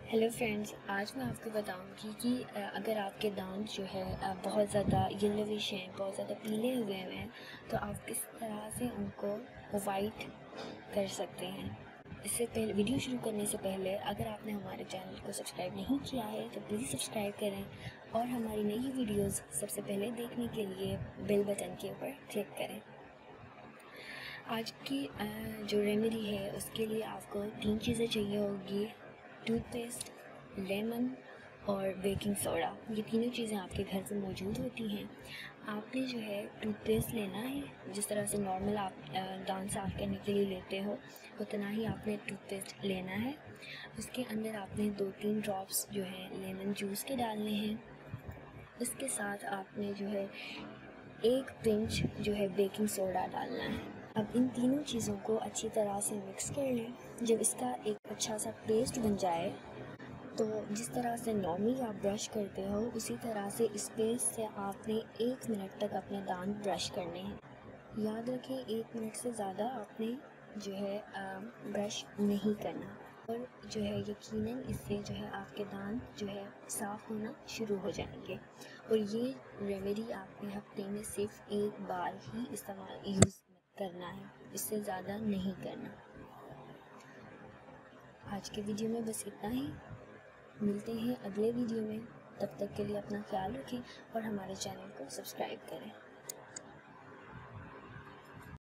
Hello friends, आज मैं आपको बताऊंगी कि अगर आपके दांत जो है बहुत ज़्यादा येलोविश हैं, बहुत ज़्यादा पीले हुए हैं, तो आप किस तरह से उनको वाइट कर सकते हैं। इससे पहले वीडियो शुरू करने से पहले अगर आपने हमारे चैनल को सब्सक्राइब नहीं किया है तो प्लीज़ सब्सक्राइब करें और हमारी नई वीडियोस सबसे पहले देखने के लिए बेल बटन के ऊपर क्लिक करें। आज की जो रेमेडी है उसके लिए आपको 3 चीज़ें चाहिए होगी: टूथपेस्ट, लेमन और बेकिंग सोडा। ये तीनों चीज़ें आपके घर पे मौजूद होती हैं। आपने जो है टूथपेस्ट लेना है, जिस तरह से नॉर्मल आप दांत साफ़ करने के लिए लेते हो उतना ही आपने टूथपेस्ट लेना है। उसके अंदर आपने 2-3 ड्रॉप्स जो है लेमन जूस के डालने हैं। उसके साथ आपने जो है 1 पिंच जो है बेकिंग सोडा डालना है। अब इन तीनों चीज़ों को अच्छी तरह से मिक्स कर लें। जब इसका एक अच्छा सा पेस्ट बन जाए तो जिस तरह से नॉर्मली आप ब्रश करते हो उसी तरह से इस पेस्ट से आपने 1 मिनट तक अपने दांत ब्रश करने हैं। याद रखें, 1 मिनट से ज़्यादा आपने जो है ब्रश नहीं करना। और जो है यकीनन इससे जो है आपके दांत जो है साफ़ होना शुरू हो जाएंगे। और ये रेमेडी आपने हफ्ते में सिर्फ 1 बार ही यूज़ करना है, इससे ज़्यादा नहीं करना। आज के वीडियो में बस इतना ही। मिलते हैं अगले वीडियो में। तब तक के लिए अपना ख्याल रखें और हमारे चैनल को सब्सक्राइब करें।